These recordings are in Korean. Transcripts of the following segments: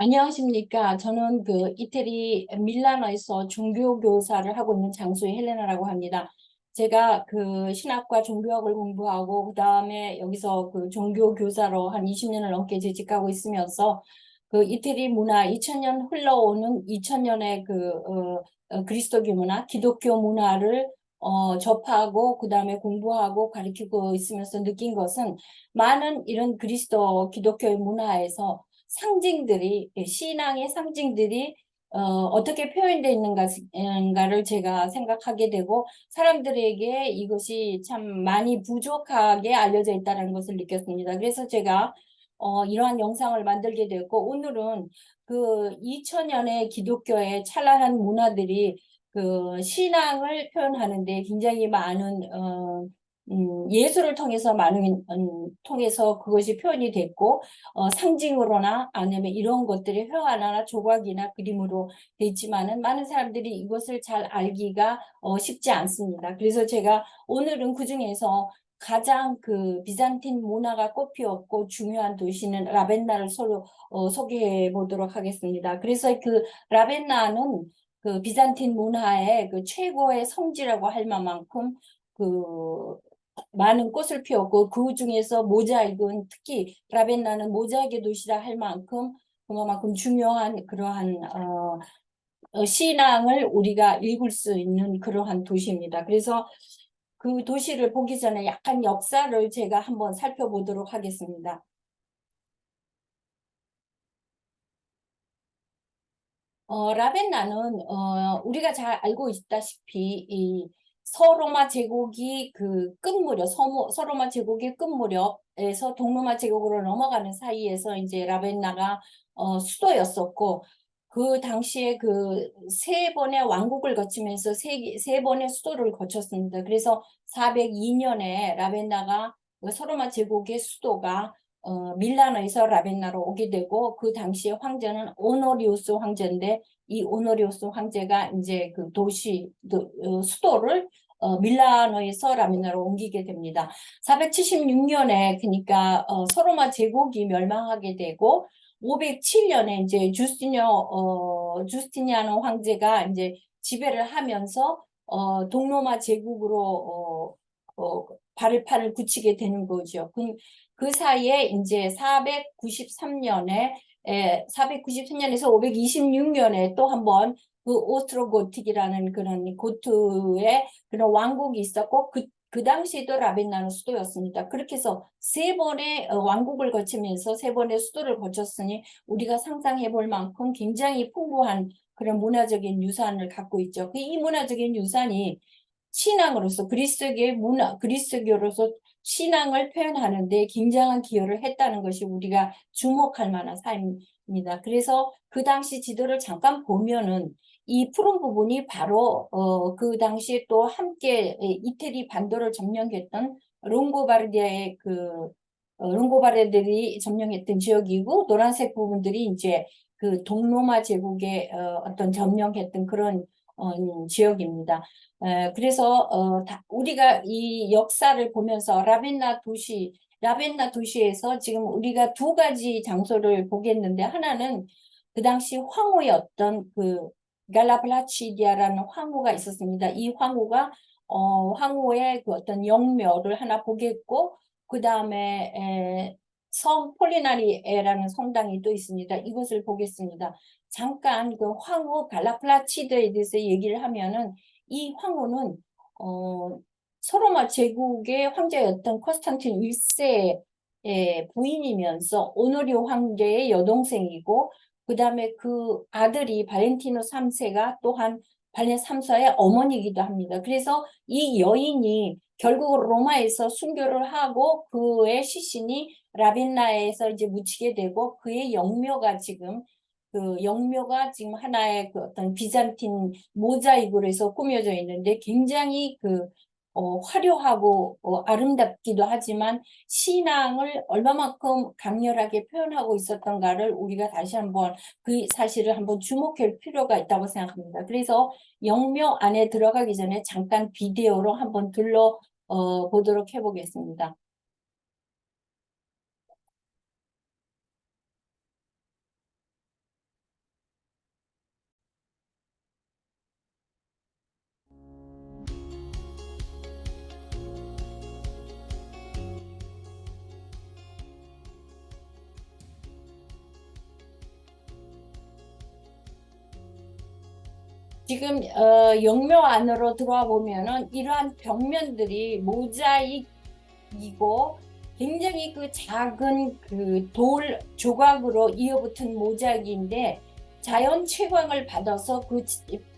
안녕하십니까. 저는 그 이태리 밀라노에서 종교교사를 하고 있는 장소의 헬레나라고 합니다. 제가 그 신학과 종교학을 공부하고 그다음에 여기서 그 종교교사로 한 20년을 넘게 재직하고 있으면서 그 이태리 문화 2000년 흘러오는 2000년의 그리스도교 문화, 기독교 문화를 접하고 그다음에 공부하고 가르치고 있으면서 느낀 것은 많은 이런 그리스도 기독교의 문화에서 상징들이 신앙의 상징들이 어떻게 표현되어 있는가를 제가 생각하게 되고 사람들에게 이것이 참 많이 부족하게 알려져 있다는 것을 느꼈습니다. 그래서 제가 이러한 영상을 만들게 되었고 오늘은 그 2000년의 기독교의 찬란한 문화들이 그 신앙을 표현하는데 굉장히 많은 예술을 통해서 많은 통해서 그것이 표현이 됐고 상징으로나 아니면 이런 것들이 회 하나나 조각이나 그림으로 돼 있지만은 많은 사람들이 이것을 잘 알기가 쉽지 않습니다. 그래서 제가 오늘은 그중에서 가장 그 비잔틴 문화가 꽃피었고 중요한 도시는 라벤나를 서로 소개해 보도록 하겠습니다. 그래서 그 라벤나는 그 비잔틴 문화의 그 최고의 성지라고 할 만큼 그 많은 꽃을 피웠고 그 중에서 모자익은 특히 라벤나는 모자익의 도시라 할 만큼 그만큼 중요한 그러한 신앙을 우리가 읽을 수 있는 그러한 도시입니다. 그래서 그 도시를 보기 전에 약간 역사를 제가 한번 살펴보도록 하겠습니다. 라벤나는 우리가 잘 알고 있다시피 이 서로마 제국이 그 끝무렵 서로마 제국의 끝무렵에서 동로마 제국으로 넘어가는 사이에서 이제 라벤나가 수도였었고 그 당시에 그 세 번의 왕국을 거치면서 세 번의 수도를 거쳤습니다. 그래서 402년에 라벤나가 그 서로마 제국의 수도가 밀라노에서 라벤나로 오게 되고 그 당시에 황제는 오노리우스 황제인데 이 오노리우스 황제가 이제 그 수도를 밀라노에서 라벤나로 옮기게 됩니다. 476년에 그러니까 서로마 제국이 멸망하게 되고 507년에 이제 주스티니아노 황제가 이제 지배를 하면서 동로마 제국으로 발판을 굳히게 되는 거죠. 그 사이에 이제 493년에서 526년에 또 한 번 그 오스트로고틱이라는 그런 고트의 그런 왕국이 있었고 그 당시에도 라벤나는 수도였습니다. 그렇게 해서 세 번의 왕국을 거치면서 세 번의 수도를 거쳤으니 우리가 상상해 볼 만큼 굉장히 풍부한 그런 문화적인 유산을 갖고 있죠. 이 문화적인 유산이 신앙으로서 그리스도교의 문화, 그리스도교로서 신앙을 표현하는 데 굉장한 기여를 했다는 것이 우리가 주목할 만한 사입니다. 그래서 그 당시 지도를 잠깐 보면은 이 푸른 부분이 바로 그 당시에 또 함께 이태리 반도를 점령했던 롱고바르디아의 롱고바르들이 점령했던 지역이고 노란색 부분들이 이제 그 동로마 제국의 어떤 점령했던 그런 지역입니다. 그래서 우리가 이 역사를 보면서 라벤나 도시에서 지금 우리가 두 가지 장소를 보겠는데 하나는 그 당시 황후였던 그 갈라플라치디아라는 황후가 있었습니다. 이 황후의 그 어떤 영묘를 하나 보겠고 그 다음에 성 폴리나리에라는 성당이 또 있습니다. 이것을 보겠습니다. 잠깐 그 황후 갈라플라치드에 대해서 얘기를 하면은 이 황후는 어, 서로마 제국의 황제였던 컨스탄틴 1세의 부인이면서 오노리오 황제의 여동생이고 그 다음에 그 아들이 발렌티노 3세가 또한 발렌 3세의 어머니이기도 합니다. 그래서 이 여인이 결국 로마에서 순교를 하고 그의 시신이 라벤나에서 이제 묻히게 되고 그의 영묘가 지금 하나의 그 어떤 비잔틴 모자이크로 해서 꾸며져 있는데 굉장히 화려하고 아름답기도 하지만 신앙을 얼마만큼 강렬하게 표현하고 있었던가를 우리가 다시 한번 그 사실을 한번 주목할 필요가 있다고 생각합니다. 그래서 영묘 안에 들어가기 전에 잠깐 비디오로 한번 보도록 해보겠습니다. 지금 영묘 안으로 들어와 보면은 이러한 벽면들이 모자이크이고 굉장히 그 작은 그 돌 조각으로 이어붙은 모자이크인데 자연 채광을 받아서 그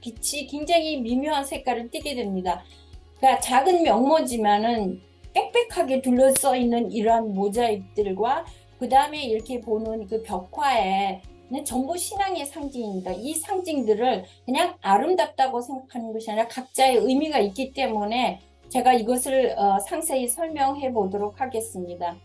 빛이 굉장히 미묘한 색깔을 띠게 됩니다. 그러니까 작은 명모지만은 빽빽하게 둘러싸여 있는 이러한 모자이크들과 그 다음에 이렇게 보는 그 벽화에 전부 신앙의 상징입니다. 이 상징들을 그냥 아름답다고 생각하는 것이 아니라 각자의 의미가 있기 때문에 제가 이것을 상세히 설명해 보도록 하겠습니다.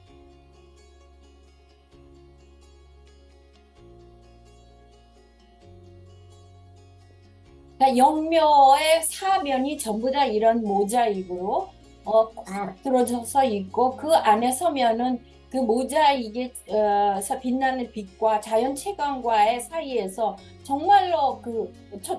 그러니까 영묘의 사면이 전부 다 이런 모자이크로 꽉 들어져서 있고 그 안에 서면은 그 모자이크에서 빛나는 빛과 자연 채광과의 사이에서 정말로 그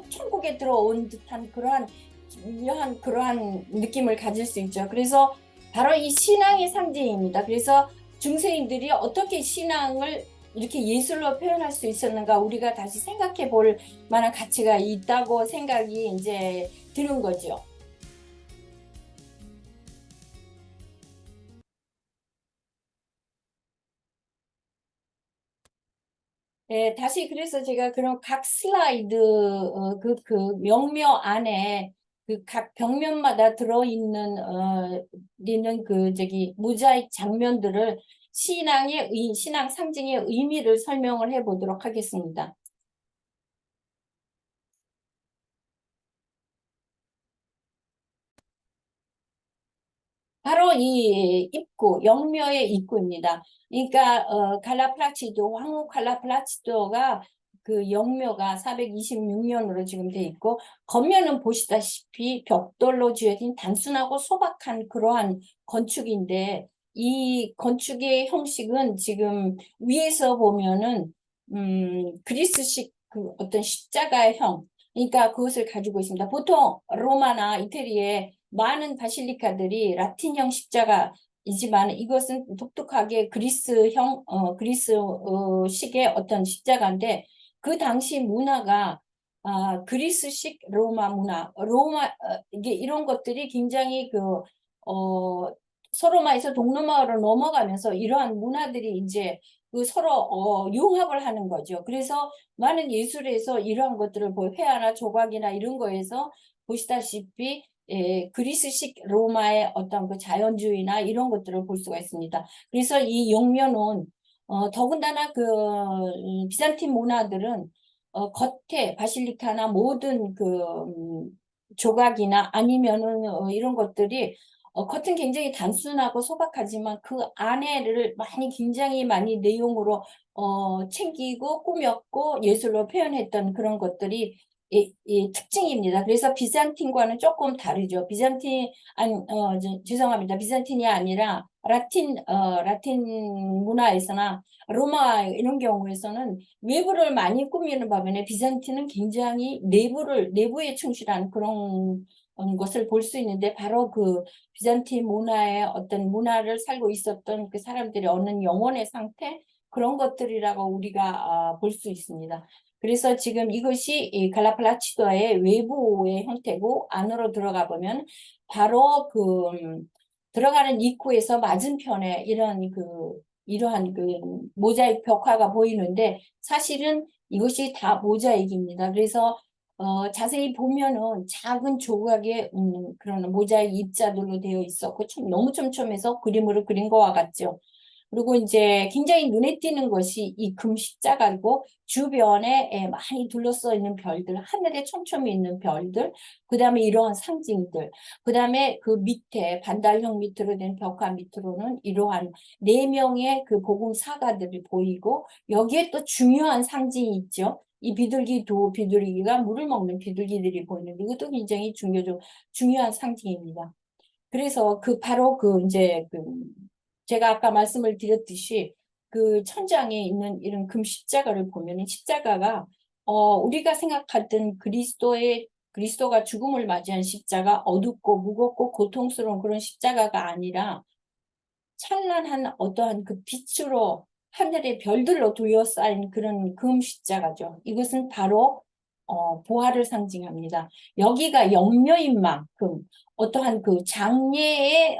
천국에 들어온 듯한 그러한 기묘한 그러한 느낌을 가질 수 있죠. 그래서 바로 이 신앙의 상징입니다. 그래서 중세인들이 어떻게 신앙을 이렇게 예술로 표현할 수 있었는가 우리가 다시 생각해 볼 만한 가치가 있다고 생각이 이제 드는 거죠. 네, 다시 그래서 제가 그런 각 슬라이드 그 명묘 안에 그 각 벽면마다 들어있는 있는 그 저기 모자이크 장면들을 신앙 상징의 의미를 설명을 해 보도록 하겠습니다. 바로 이 입구, 영묘의 입구입니다. 그러니까 칼라플라치도 황후 칼라플라치도가 그 영묘가 426년으로 지금 돼 있고 겉면은 보시다시피 벽돌로 지어진 단순하고 소박한 그러한 건축인데 이 건축의 형식은 지금 위에서 보면은 그리스식 그 어떤 십자가형 그러니까 그것을 가지고 있습니다. 보통 로마나 이태리에 많은 바실리카들이 라틴형 십자가이지만 이것은 독특하게 그리스식의 어떤 십자가인데 그 당시 문화가 그리스식 로마 문화, 이게 이런 것들이 굉장히 서로마에서 동로마로 넘어가면서 이러한 문화들이 이제 그 서로 융합을 하는 거죠. 그래서 많은 예술에서 이러한 것들을 회화나 조각이나 이런 거에서 보시다시피 그리스식 로마의 어떤 그 자연주의나 이런 것들을 볼 수가 있습니다. 그래서 이 영면은 더군다나 그 비잔틴 문화들은 겉에 바실리카나 모든 조각이나 아니면은 이런 것들이 겉은 굉장히 단순하고 소박하지만 그 안에를 굉장히 많이 내용으로 챙기고 꾸몄고 예술로 표현했던 그런 것들이 이 특징입니다. 그래서 비잔틴과는 조금 다르죠. 죄송합니다. 비잔틴이 아니라 라틴 문화에서나 로마 이런 경우에서는 외부를 많이 꾸미는 반면에 비잔틴은 굉장히 내부에 충실한 그런 것을 볼 수 있는데 바로 그 비잔틴 문화의 어떤 문화를 살고 있었던 그 사람들이 얻는 영혼의 상태 그런 것들이라고 우리가 볼 수 있습니다. 그래서 지금 이것이 이 갈라팔라치도의 외부의 형태고 안으로 들어가 보면 바로 들어가는 입구에서 맞은편에 이러한 모자이크 벽화가 보이는데 사실은 이것이 다 모자이크입니다. 그래서 자세히 보면은 작은 조각의 그런 모자이크 입자들로 되어 있었고 너무 촘촘해서 그림으로 그린 것과 같죠. 그리고 이제 굉장히 눈에 띄는 것이 이 금십자가고 주변에 많이 둘러싸여 있는 별들, 하늘에 촘촘히 있는 별들, 그 다음에 이러한 상징들, 그 다음에 그 밑에 반달형 밑으로 된 벽화 밑으로는 이러한 네 명의 그 복음 사가들이 보이고 여기에 또 중요한 상징이 있죠. 이 비둘기가 물을 먹는 비둘기들이 보이는데 이것도 굉장히 중요한 상징입니다. 그래서 바로 이제 제가 아까 말씀을 드렸듯이 그 천장에 있는 이런 금 십자가를 보면은 십자가가 우리가 생각하던 그리스도가 죽음을 맞이한 십자가 어둡고 무겁고 고통스러운 그런 십자가가 아니라 찬란한 어떠한 그 빛으로 하늘의 별들로 둘러싸인 그런 금 십자가죠. 이것은 바로 부활을 상징합니다. 여기가 영묘인 만큼 어떠한 그 장례에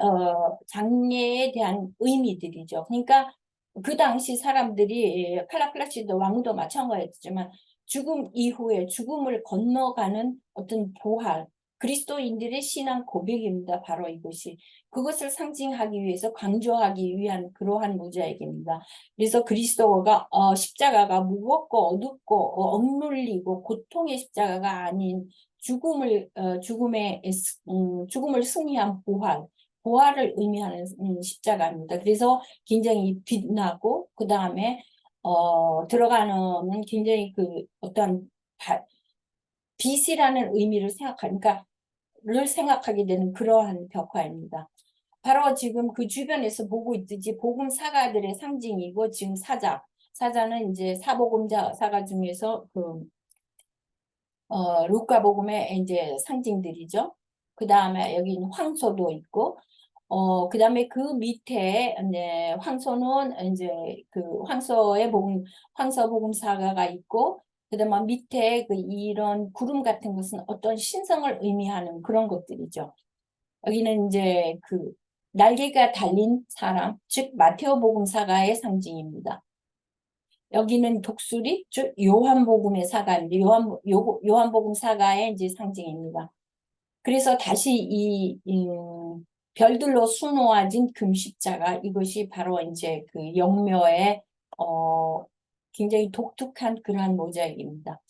대한 의미들이죠. 그러니까 그 당시 사람들이 칼라클라시도 왕도 마찬가지였지만 죽음 이후에 죽음을 건너가는 어떤 부활, 그리스도인들의 신앙 고백입니다. 바로 이것이. 그것을 상징하기 위해서 강조하기 위한 그러한 모자이크입니다. 그래서 그리스도가 십자가가 무겁고 어둡고 억눌리고 고통의 십자가가 아닌 죽음을 승리한 부활을 의미하는 십자가입니다. 그래서 굉장히 빛나고 그 다음에 들어가는 굉장히 그 어떤 빛이라는 의미를 생각하게 되는 그러한 벽화입니다. 바로 지금 그 주변에서 보고 있듯이 복음 사가들의 상징이고 지금 사자는 이제 사복음자사가 중에서 루카 복음의 이제 상징들이죠. 그 다음에 여기는 황소도 있고 그 다음에 그 밑에 이제 황소는 이제 그 황소 복음사가가 있고 그다음에 밑에 이런 구름 같은 것은 어떤 신성을 의미하는 그런 것들이죠. 여기는 이제 그 날개가 달린 사람, 즉 마테오복음사가의 상징입니다. 여기는 독수리, 즉 요한복음의 사가인데 요한복음 사가의 이제 상징입니다. 그래서 다시 이 별들로 수놓아진 금십자가 이것이 바로 이제 그 영묘의 굉장히 독특한 그러한 모자이크입니다.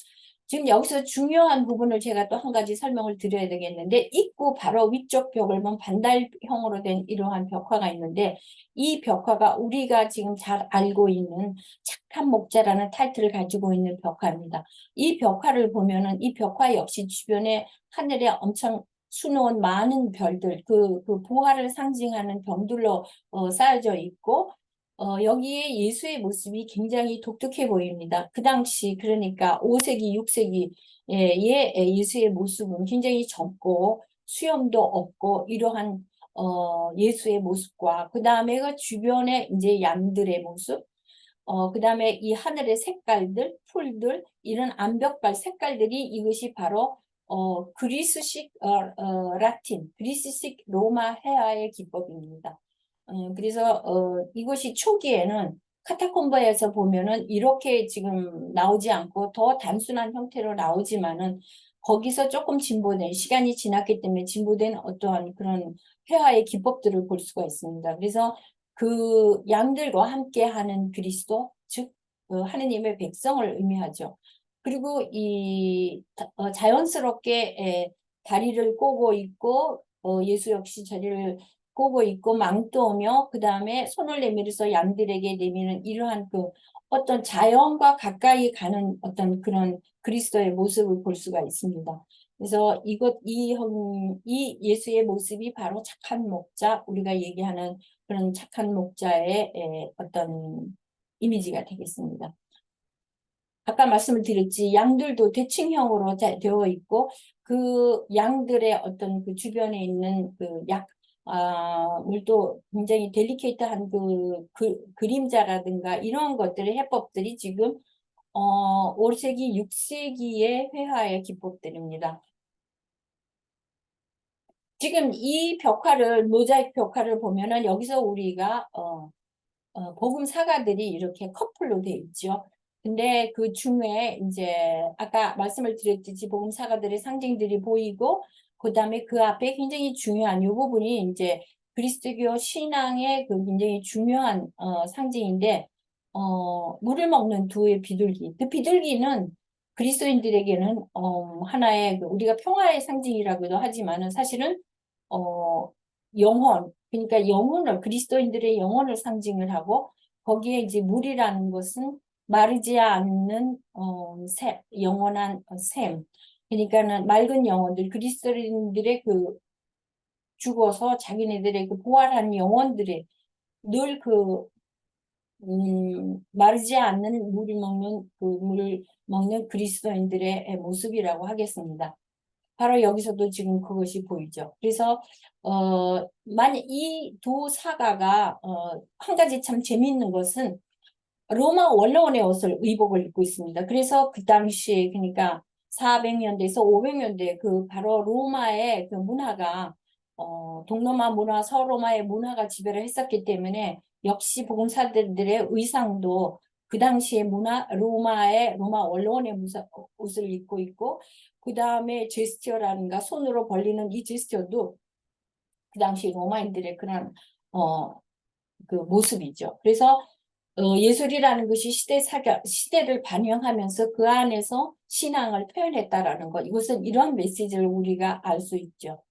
지금 여기서 중요한 부분을 제가 또 한 가지 설명을 드려야 되겠는데 입구 바로 위쪽 벽을 보면 반달형으로 된 이러한 벽화가 있는데 이 벽화가 우리가 지금 잘 알고 있는 착한 목자라는 타이틀을 가지고 있는 벽화입니다. 이 벽화를 보면은 이 벽화 역시 주변에 하늘에 엄청 수놓은 많은 별들, 그 부활을 상징하는 병들로 쌓여져 있고 여기에 예수의 모습이 굉장히 독특해 보입니다. 그 당시 그러니까 5세기, 6세기 예수의 모습은 굉장히 젊고 수염도 없고 이러한 예수의 모습과 그 다음에 그 주변에 이제 양들의 모습 그 다음에 이 하늘의 색깔들, 풀들, 이런 암벽발 색깔들이 이것이 바로 그리스식 라틴, 그리스식 로마 회화의 기법입니다. 그래서 이것이 초기에는 카타콤바에서 보면은 이렇게 지금 나오지 않고 더 단순한 형태로 나오지만은 거기서 조금 진보된 시간이 지났기 때문에 진보된 어떠한 그런 회화의 기법들을 볼 수가 있습니다. 그래서 그 양들과 함께하는 그리스도, 즉 하느님의 백성을 의미하죠. 그리고 자연스럽게 다리를 꼬고 있고 예수 역시 자리를 꼬고 있고 망토며 그 다음에 손을 내밀어서 양들에게 내미는 이러한 그 어떤 자연과 가까이 가는 어떤 그런 그리스도의 모습을 볼 수가 있습니다. 그래서 이 예수의 모습이 바로 착한 목자, 우리가 얘기하는 그런 착한 목자의 어떤 이미지가 되겠습니다. 아까 말씀을 드렸지 양들도 대칭형으로 되어 있고 그 양들의 어떤 그 주변에 있는 물도 굉장히 델리케이트한 그림자라든가 이런 것들의 해법들이 지금 5세기, 6세기의 회화의 기법들입니다. 지금 이 모자이크 벽화를 보면은 여기서 우리가 복음 사가들이 이렇게 커플로 돼 있죠. 근데 그 중에 이제 아까 말씀을 드렸듯이 복음 사가들의 상징들이 보이고 그다음에 그 앞에 굉장히 중요한 이 부분이 이제 그리스도교 신앙의 그 굉장히 중요한 상징인데 물을 먹는 두의 비둘기. 그 비둘기는 그리스도인들에게는 하나의 우리가 평화의 상징이라고도 하지만은 사실은 어, 영혼, 그러니까 그리스도인들의 영혼을 상징을 하고, 거기에 이제 물이라는 것은 마르지 않는, 영원한 샘. 그러니까는 맑은 영혼들, 그리스도인들의 죽어서 자기네들의 부활한 영혼들의 늘 마르지 않는 물을 먹는 그리스도인들의 모습이라고 하겠습니다. 바로 여기서도 지금 그것이 보이죠. 그래서 만약 이 두 사가가 한 가지 참 재미있는 것은 로마 원로원의 옷을 의복을 입고 있습니다. 그래서 그 당시에 그러니까 400년대에서 500년대 그 바로 로마의 그 문화가 동로마 문화, 서로마의 문화가 지배를 했었기 때문에 역시 복음사들의 의상도 그 당시의 문화, 로마 원로원의 옷을 입고 있고, 그 다음에 제스처라든가 손으로 벌리는 이 제스처도 그 당시 로마인들의 그런 그 모습이죠. 그래서 예술이라는 것이 시대를 반영하면서 그 안에서 신앙을 표현했다라는 것. 이것은 이러한 메시지를 우리가 알 수 있죠.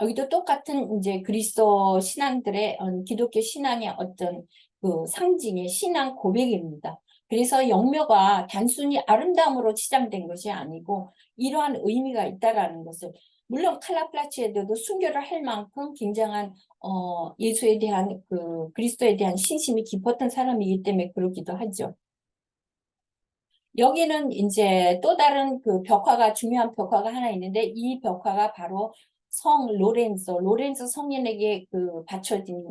여기도 똑같은 이제 그리스도 신앙들의 기독교 신앙의 어떤 그 상징의 신앙 고백입니다. 그래서 영묘가 단순히 아름다움으로 치장된 것이 아니고 이러한 의미가 있다라는 것을, 물론 칼라플라치에도 순교를 할 만큼 굉장한 예수에 대한 그 그리스도에 대한 신심이 깊었던 사람이기 때문에 그러기도 하죠. 여기는 이제 또 다른 그 벽화가, 중요한 벽화가 하나 있는데, 이 벽화가 바로 성 로렌조 성인에게 그 바쳐진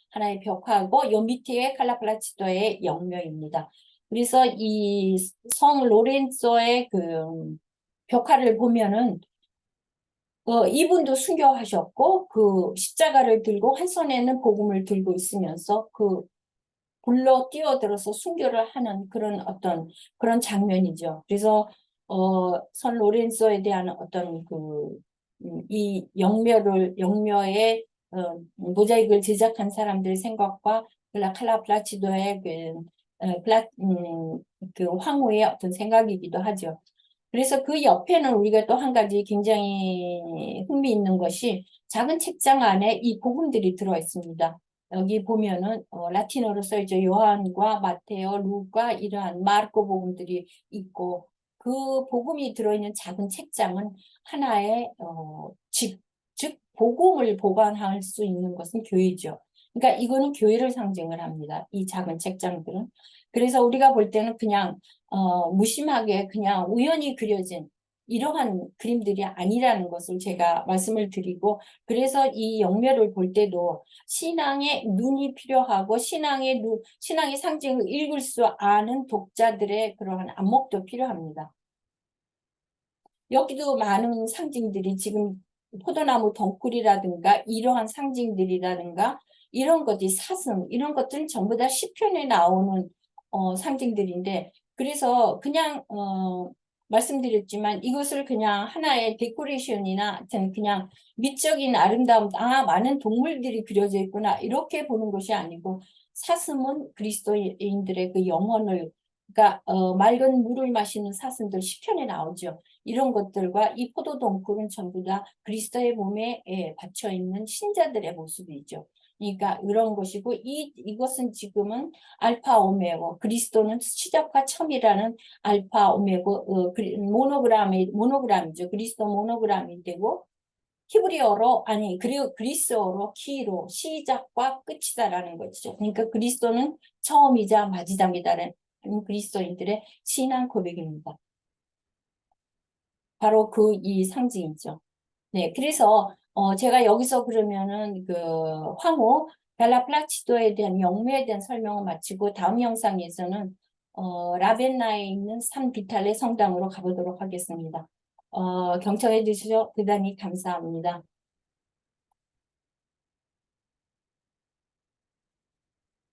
하나의 벽화고, 요 밑에 칼라플라치도의 영묘입니다. 그래서 이 성 로렌조의 그 벽화를 보면은 이분도 순교하셨고 그 십자가를 들고 한 손에는 복음을 들고 있으면서 그 불로 뛰어들어서 순교를 하는 그런 어떤 그런 장면이죠. 그래서 선 로렌소에 대한 어떤 이 영묘의 모자이크를 제작한 사람들의 생각과 칼라 플라치도의 그 황후의 어떤 생각이기도 하죠. 그래서 그 옆에는 우리가 또 한 가지 굉장히 흥미있는 것이, 작은 책장 안에 이 복음들이 들어 있습니다. 여기 보면은 라틴어로 써있죠. 요한과 마테오, 루카, 이러한 마르코 복음들이 있고, 그 복음이 들어있는 작은 책장은 하나의 집, 즉 복음을 보관할 수 있는 것은 교회죠. 그러니까 이거는 교회를 상징을 합니다. 이 작은 책장들은. 그래서 우리가 볼 때는 그냥 무심하게 그냥 우연히 그려진 이러한 그림들이 아니라는 것을 제가 말씀을 드리고, 그래서 이 영묘를 볼 때도 신앙의 눈이 필요하고 신앙의 상징을 읽을 수 아는 독자들의 그러한 안목도 필요합니다. 여기도 많은 상징들이 지금 포도나무 덩굴이라든가 이러한 상징들이라든가 이런 것이 사슴, 이런 것들은 전부 다 시편에 나오는 상징들인데, 그래서 그냥 말씀드렸지만 이것을 그냥 하나의 데코레이션이나 그냥 미적인 아름다움, 많은 동물들이 그려져 있구나 이렇게 보는 것이 아니고, 사슴은 그리스도인들의 그 영혼을, 그러니까 맑은 물을 마시는 사슴들 시편에 나오죠. 이런 것들과 이 포도동굴은 전부 다 그리스도의 몸에 받쳐 있는 신자들의 모습이죠. 그러니까 이런 것이고, 이것은 지금은 알파 오메고, 그리스도는 시작과 첨이라는 알파 오메고 모노그램이죠. 그리스도 모노그램이 되고, 히브리어로 그리고 그리스어로 키로 시작과 끝이다라는 거죠. 그러니까 그리스도는 처음이자 마지막이다라는 그리스도인들의 신앙 고백입니다. 바로 이 상징이죠. 네, 그래서 제가 여기서 그러면은 그 황후 벨라플라치도에 대한 영묘에 대한 설명을 마치고, 다음 영상에서는 라벤나에 있는 산 비탈레 성당으로 가보도록 하겠습니다. 경청해 주셔서 대단히 감사합니다.